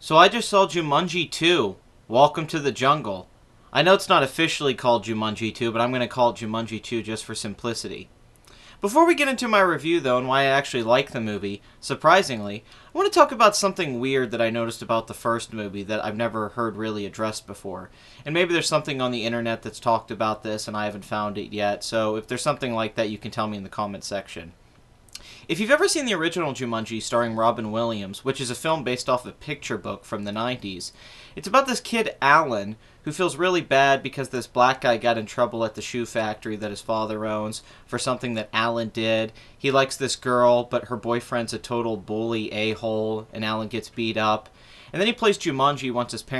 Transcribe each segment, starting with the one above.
So I just saw Jumanji 2, Welcome to the Jungle. I know it's not officially called Jumanji 2, but I'm going to call it Jumanji 2 just for simplicity. Before we get into my review, though, and why I actually like the movie, surprisingly, I want to talk about something weird that I noticed about the first movie that I've never heard really addressed before. And maybe there's something on the internet that's talked about this and I haven't found it yet, so if there's something like that, you can tell me in the comment section. If you've ever seen the original Jumanji starring Robin Williams, which is a film based off a picture book from the 90s, it's about this kid, Alan, who feels really bad because this black guy got in trouble at the shoe factory that his father owns for something that Alan did. He likes this girl, but her boyfriend's a total bully a-hole, and Alan gets beat up. And then he plays Jumanji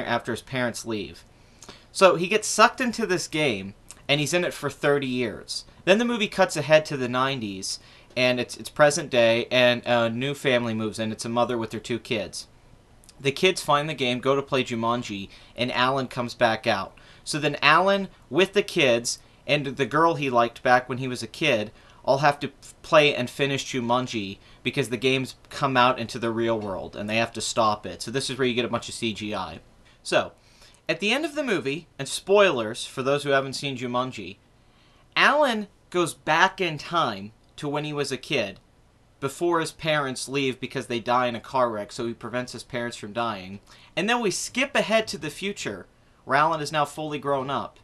after his parents leave. So he gets sucked into this game, and he's in it for 30 years. Then the movie cuts ahead to the 90s, and it's present day, and a new family moves in. It's a mother with their two kids. The kids find the game, go to play Jumanji, and Alan comes back out. So then Alan, with the kids, and the girl he liked back when he was a kid, all have to play and finish Jumanji because the game's come out into the real world, and they have to stop it. So this is where you get a bunch of CGI. So, at the end of the movie, and spoilers for those who haven't seen Jumanji, Alan goes back in time to when he was a kid, before his parents leave because they die in a car wreck, so he prevents his parents from dying. And then we skip ahead to the future, where Alan is now fully grown up.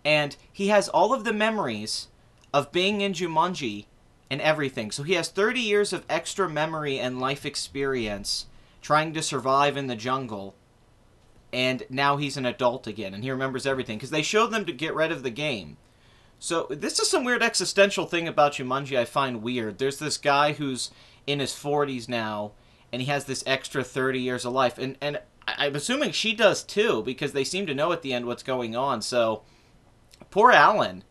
And he has all of the memories of being in Jumanji and everything. So he has 30 years of extra memory and life experience trying to survive in the jungle. And now he's an adult again, and he remembers everything. Because they showed them to get rid of the game. So, this is some weird existential thing about Jumanji I find weird. There's this guy who's in his 40s now, and he has this extra 30 years of life. And I'm assuming she does too, because they seem to know at the end what's going on. So, poor Alan.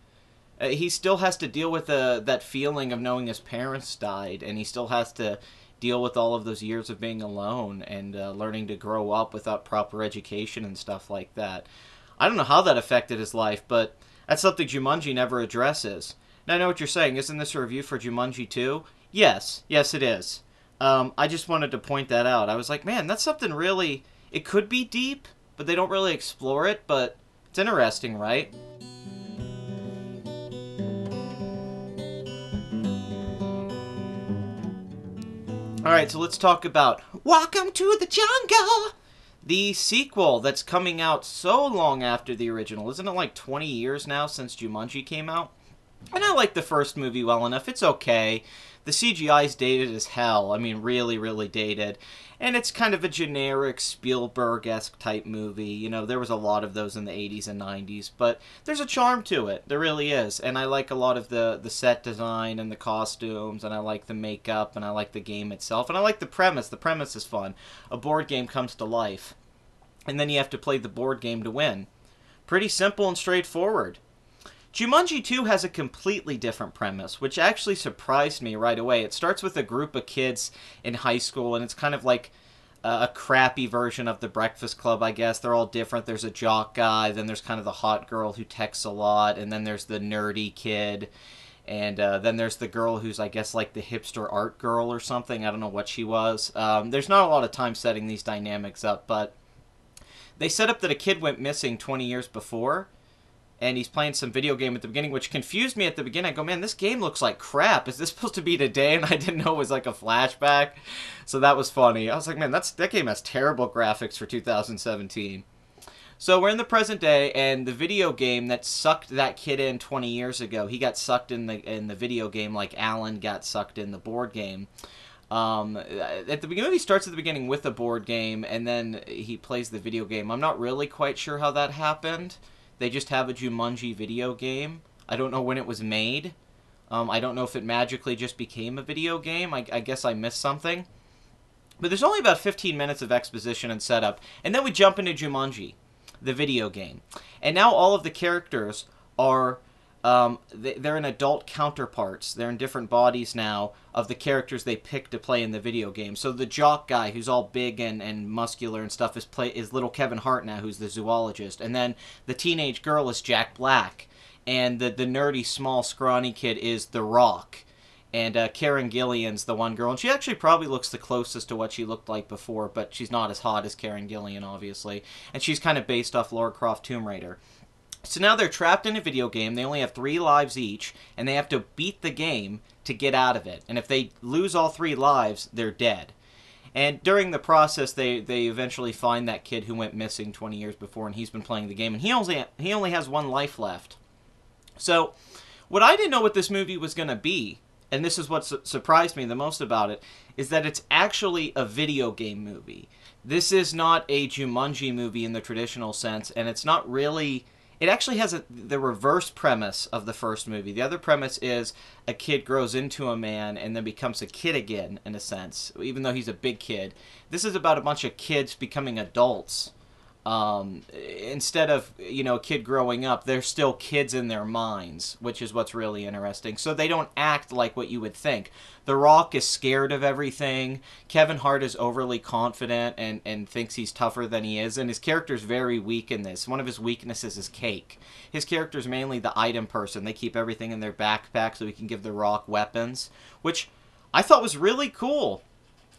He still has to deal with that feeling of knowing his parents died, and he still has to deal with all of those years of being alone and learning to grow up without proper education and stuff like that. I don't know how that affected his life, but that's something Jumanji never addresses. Now, I know what you're saying. Isn't this a review for Jumanji 2? Yes. Yes, it is. I just wanted to point that out. I was like, man, that's something really... It could be deep, but they don't really explore it, but it's interesting, right? Alright, so let's talk about Welcome to the Jungle! The sequel that's coming out so long after the original. Isn't it like 20 years now since Jumanji came out? And I like the first movie well enough. It's okay. The CGI's dated as hell. I mean, really, really dated. And it's kind of a generic Spielberg-esque type movie. You know, there was a lot of those in the 80s and 90s. But there's a charm to it. There really is. And I like a lot of the set design and the costumes. And I like the makeup. And I like the game itself. And I like the premise. The premise is fun. A board game comes to life. And then you have to play the board game to win. Pretty simple and straightforward. Jumanji 2 has a completely different premise, which actually surprised me right away. It starts with a group of kids in high school, and it's kind of like a crappy version of the Breakfast Club, I guess. They're all different. There's a jock guy, then there's kind of the hot girl who texts a lot, and then there's the nerdy kid, and then there's the girl who's, I guess, like the hipster art girl or something. I don't know what she was. There's not a lot of time setting these dynamics up, but they set up that a kid went missing 20 years before, and he's playing some video game at the beginning, which confused me at the beginning. I go, man, this game looks like crap. Is this supposed to be today? And I didn't know it was like a flashback. So that was funny. I was like, man, that game has terrible graphics for 2017. So we're in the present day, and the video game that sucked that kid in 20 years ago, he got sucked in the video game like Alan got sucked in the board game. At the beginning, he starts at the beginning with a board game, and then he plays the video game. I'm not really quite sure how that happened. They just have a Jumanji video game. I don't know when it was made. I don't know if it magically just became a video game. I guess I missed something. But there's only about 15 minutes of exposition and setup, and then we jump into Jumanji, the video game. And now all of the characters are... they're in adult counterparts. They're in different bodies now of the characters they picked to play in the video game. So the jock guy, who's all big and muscular and stuff, is little Kevin Hart now, who's the zoologist. And then the teenage girl is Jack Black. And the nerdy, small, scrawny kid is The Rock. And Karen Gillian's the one girl, and she actually probably looks the closest to what she looked like before, but she's not as hot as Karen Gillian, obviously. And she's kind of based off Lara Croft Tomb Raider. So now they're trapped in a video game. They only have 3 lives each, and they have to beat the game to get out of it. And if they lose all 3 lives, they're dead. And during the process, they eventually find that kid who went missing 20 years before, and he's been playing the game, and he only has 1 life left. So, what I didn't know what this movie was going to be, and this is what surprised me the most about it, is that it's actually a video game movie. This is not a Jumanji movie in the traditional sense, and it's not really... It actually has the reverse premise of the first movie. The other premise is a kid grows into a man and then becomes a kid again, in a sense, even though he's a big kid. This is about a bunch of kids becoming adults. Instead of, a kid growing up, they're still kids in their minds, which is what's really interesting. So they don't act like what you would think. The Rock is scared of everything. Kevin Hart is overly confident and thinks he's tougher than he is. And his character's very weak in this. One of his weaknesses is cake. His character's mainly the item person. They keep everything in their backpack so he can give The Rock weapons, which I thought was really cool.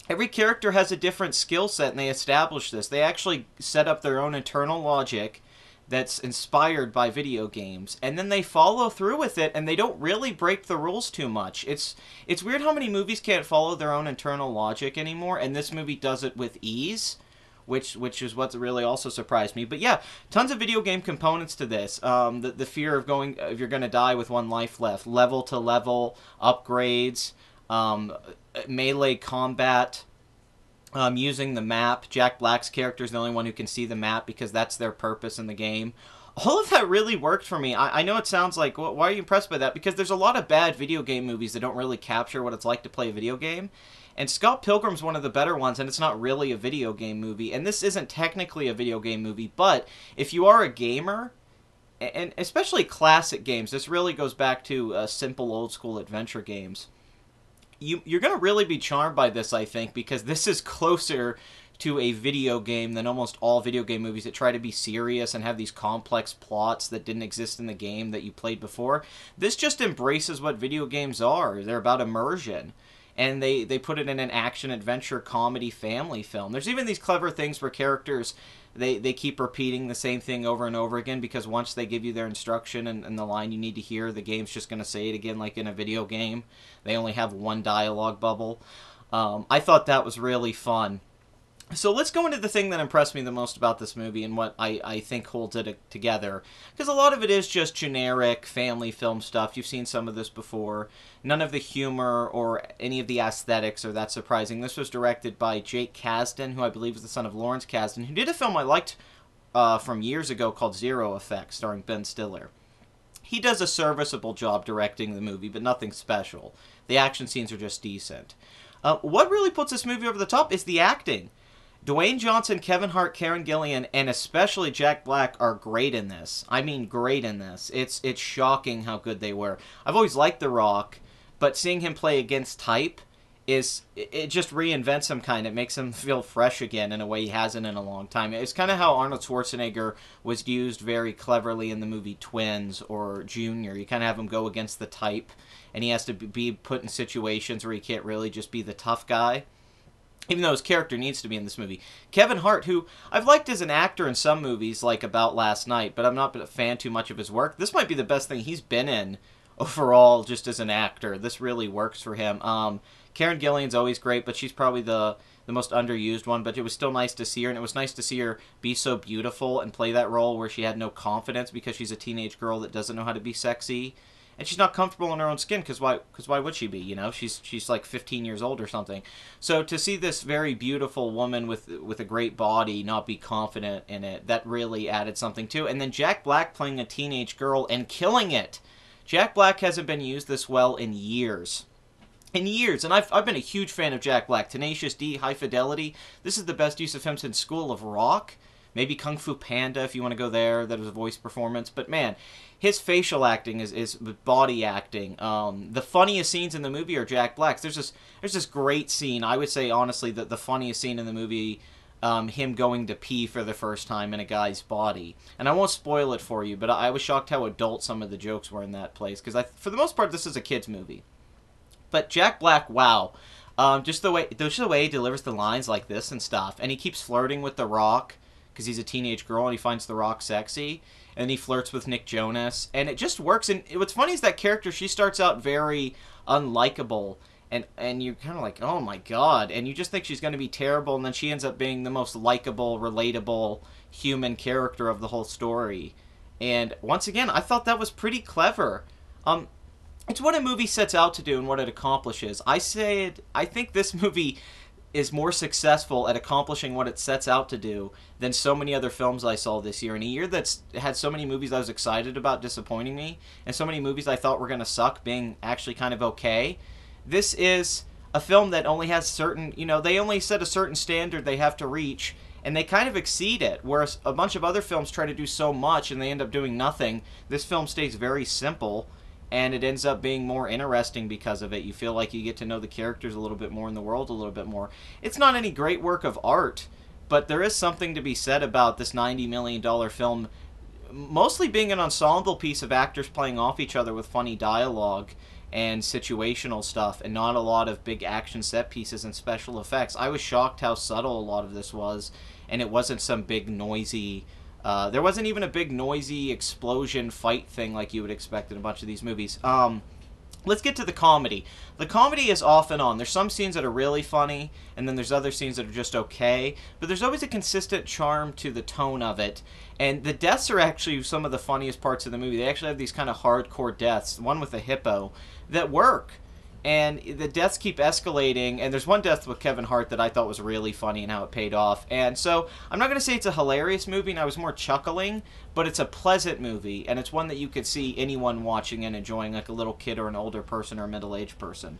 Every character has a different skill set, and they establish this. They actually set up their own internal logic that's inspired by video games, and then they follow through with it, and they don't really break the rules too much. It's weird how many movies can't follow their own internal logic anymore, and this movie does it with ease, which is what really also surprised me. But yeah, tons of video game components to this. The fear of if you're going to die with 1 life left, level to level upgrades. Melee combat, using the map. Jack Black's character is the only one who can see the map because that's their purpose in the game. All of that really worked for me. I know it sounds like, well, why are you impressed by that? Because there's a lot of bad video game movies that don't really capture what it's like to play a video game. And Scott Pilgrim's one of the better ones, and it's not really a video game movie. And this isn't technically a video game movie, but if you are a gamer, and especially classic games, this really goes back to simple old school adventure games. You're going to really be charmed by this, I think, because this is closer to a video game than almost all video game movies that try to be serious and have these complex plots that didn't exist in the game that you played before. This just embraces what video games are. They're about immersion. And they put it in an action, adventure, comedy, family film. There's even these clever things where characters... They keep repeating the same thing over and over again because once they give you their instruction and the line you need to hear, the game's just going to say it again like in a video game. They only have 1 dialogue bubble. I thought that was really fun. So let's go into the thing that impressed me the most about this movie and what I think holds it together. Because a lot of it is just generic family film stuff. You've seen some of this before. None of the humor or any of the aesthetics are that surprising. This was directed by Jake Kasdan, who I believe is the son of Lawrence Kasdan, who did a film I liked from years ago called Zero Effect, starring Ben Stiller. He does a serviceable job directing the movie, but nothing special. The action scenes are just decent. What really puts this movie over the top is the acting. Dwayne Johnson, Kevin Hart, Karen Gillian, and especially Jack Black are great in this. I mean, great in this. It's shocking how good they were. I've always liked The Rock, but seeing him play against type it just reinvents him kind of. It makes him feel fresh again in a way he hasn't in a long time. It's kind of how Arnold Schwarzenegger was used very cleverly in the movie Twins or Junior. You kind of have him go against the type, and he has to be put in situations where he can't really just be the tough guy, even though his character needs to be in this movie. Kevin Hart, who I've liked as an actor in some movies, like About Last Night, but I'm not a fan too much of his work. This might be the best thing he's been in overall, just as an actor. This really works for him. Karen Gillian's always great, but she's probably the most underused one, but it was still nice to see her, and it was nice to see her be so beautiful and play that role where she had no confidence because she's a teenage girl that doesn't know how to be sexy. And she's not comfortable in her own skin, because why would she be, you know? She's like 15 years old or something. So to see this very beautiful woman with a great body not be confident in it, that really added something too. And then Jack Black playing a teenage girl and killing it. Jack Black hasn't been used this well in years. In years, and I've been a huge fan of Jack Black. Tenacious D, High Fidelity. This is the best use of him since School of Rock. Maybe Kung Fu Panda, if you want to go there. That was a voice performance. But man, his facial acting is body acting. The funniest scenes in the movie are Jack Black's. There's this great scene. I would say, honestly, that the funniest scene in the movie, him going to pee for the first time in a guy's body. And I won't spoil it for you, but I was shocked how adult some of the jokes were in that place. Because for the most part, this is a kid's movie. But Jack Black, wow. Just the way he delivers the lines like this and stuff. And he keeps flirting with The Rock because he's a teenage girl and he finds The Rock sexy. And he flirts with Nick Jonas. And it just works. And what's funny is that character, she starts out very unlikable. And you're kind of like, oh my god. And you just think she's going to be terrible. And then she ends up being the most likable, relatable human character of the whole story. And once again, I thought that was pretty clever. It's what a movie sets out to do and what it accomplishes. I think this movie is more successful at accomplishing what it sets out to do than so many other films I saw this year. In a year that's had so many movies I was excited about disappointing me, and so many movies I thought were going to suck being actually kind of okay, this is a film that only has certain, they only set a certain standard they have to reach, and they kind of exceed it, whereas a bunch of other films try to do so much and they end up doing nothing. This film stays very simple, and it ends up being more interesting because of it. You feel like you get to know the characters a little bit more and the world a little bit more. It's not any great work of art, but there is something to be said about this $90 million film mostly being an ensemble piece of actors playing off each other with funny dialogue and situational stuff, and not a lot of big action set pieces and special effects. I was shocked how subtle a lot of this was, and it wasn't some big noisy... there wasn't even a big noisy explosion fight thing like you would expect in a bunch of these movies. Let's get to the comedy. The comedy is off and on. There's some scenes that are really funny, and then there's other scenes that are just okay, but there's always a consistent charm to the tone of it. And the deaths are actually some of the funniest parts of the movie. They actually have these kind of hardcore deaths, one with a hippo, that work. And the deaths keep escalating, and there's one death with Kevin Hart that I thought was really funny and how it paid off. And so, I'm not going to say it's a hilarious movie, and I was more chuckling, but it's a pleasant movie, and it's one that you could see anyone watching and enjoying, like a little kid or an older person or a middle-aged person.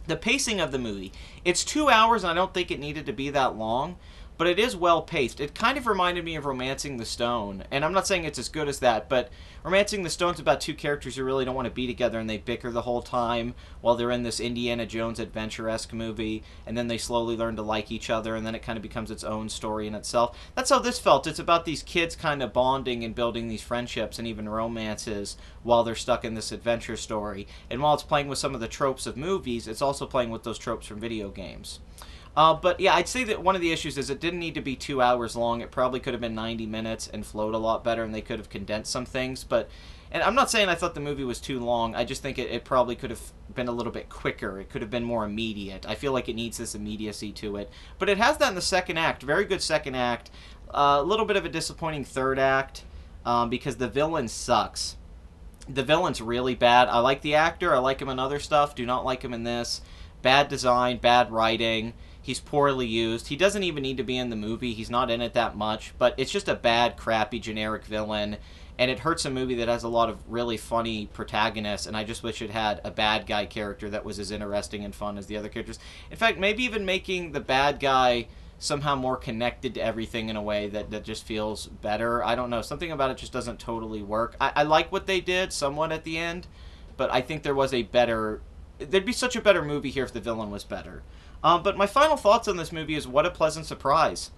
The pacing of the movie. It's 2 hours, and I don't think it needed to be that long, but it is well paced. It kind of reminded me of Romancing the Stone, and I'm not saying it's as good as that, but Romancing the Stone's about two characters who really don't want to be together, and they bicker the whole time while they're in this Indiana Jones adventure-esque movie, and then they slowly learn to like each other, and then it kind of becomes its own story in itself. That's how this felt. It's about these kids kind of bonding and building these friendships and even romances while they're stuck in this adventure story. And while it's playing with some of the tropes of movies, it's also playing with those tropes from video games. But yeah, I'd say that one of the issues is it didn't need to be 2 hours long. It probably could have been 90 minutes and flowed a lot better, and they could have condensed some things. And I'm not saying I thought the movie was too long. I just think it probably could have been a little bit quicker. It could have been more immediate. I feel like it needs this immediacy to it. But it has that in the second act. Very good second act. A little bit of a disappointing third act because the villain sucks. The villain's really bad. I like the actor. I like him in other stuff. Do not like him in this. Bad design, bad writing. He's poorly used. He doesn't even need to be in the movie. He's not in it that much. But it's just a bad, crappy, generic villain. And it hurts a movie that has a lot of really funny protagonists. And I just wish it had a bad guy character that was as interesting and fun as the other characters. In fact, maybe even making the bad guy somehow more connected to everything in a way that just feels better. I don't know. Something about it just doesn't totally work. I like what they did somewhat at the end. But I think there was a better... There'd be such a better movie here if the villain was better. But my final thoughts on this movie is what a pleasant surprise.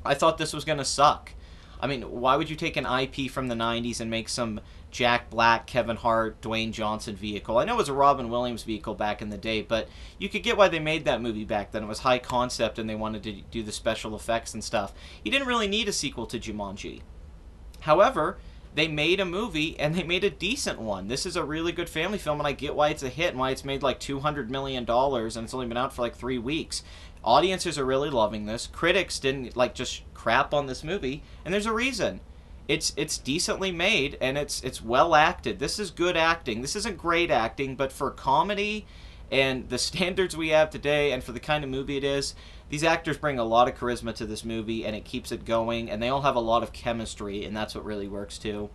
I thought this was going to suck. I mean, why would you take an IP from the 90s and make some Jack Black, Kevin Hart, Dwayne Johnson vehicle? I know it was a Robin Williams vehicle back in the day, but you could get why they made that movie back then. It was high concept and they wanted to do the special effects and stuff. You didn't really need a sequel to Jumanji. However, they made a movie, and they made a decent one. This is a really good family film, and I get why it's a hit and why it's made like $200 million, and it's only been out for like 3 weeks. Audiences are really loving this. Critics didn't like just crap on this movie, and there's a reason. It's decently made, and it's well acted. This is good acting. This isn't great acting, but for comedy and the standards we have today, and for the kind of movie it is, these actors bring a lot of charisma to this movie, and it keeps it going, and they all have a lot of chemistry, and that's what really works too.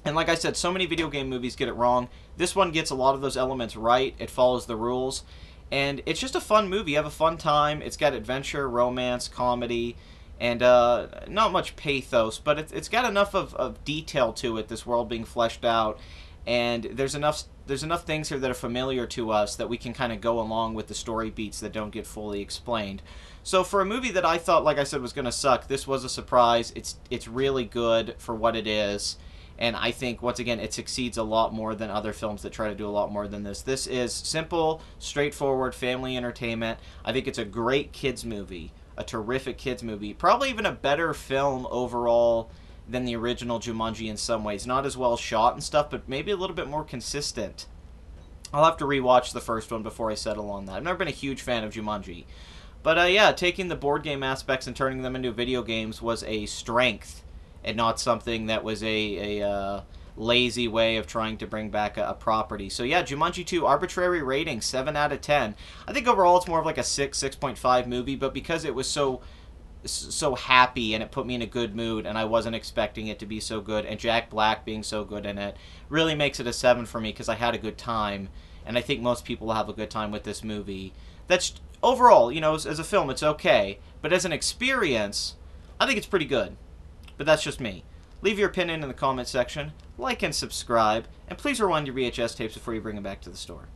And like I said, so many video game movies get it wrong. This one gets a lot of those elements right. It follows the rules, and it's just a fun movie. You have a fun time. It's got adventure, romance, comedy, and not much pathos, but it's got enough of detail to it, this world being fleshed out, and there's enough things here that are familiar to us that we can kind of go along with the story beats that don't get fully explained. So for a movie that I thought, like I said, was going to suck, this was a surprise. It's really good for what it is. And I think, once again, it succeeds a lot more than other films that try to do a lot more than this. This is simple, straightforward family entertainment. I think it's a great kids movie, a terrific kids movie. Probably even a better film overall than the original Jumanji in some ways. Not as well shot and stuff, but maybe a little bit more consistent. I'll have to rewatch the first one before I settle on that. I've never been a huge fan of Jumanji. But yeah, taking the board game aspects and turning them into video games was a strength, and not something that was a lazy way of trying to bring back a property. So yeah, Jumanji 2, arbitrary rating, 7 out of 10. I think overall it's more of like a 6, 6.5 movie, but because it was so happy and it put me in a good mood and I wasn't expecting it to be so good, and Jack Black being so good in it really makes it a 7 for me because I had a good time, and I think most people will have a good time with this movie. That's overall, you know, as a film, it's okay, but as an experience, I think it's pretty good. But that's just me. Leave your opinion in the comment section, like and subscribe, and please rewind your VHS tapes before you bring them back to the store.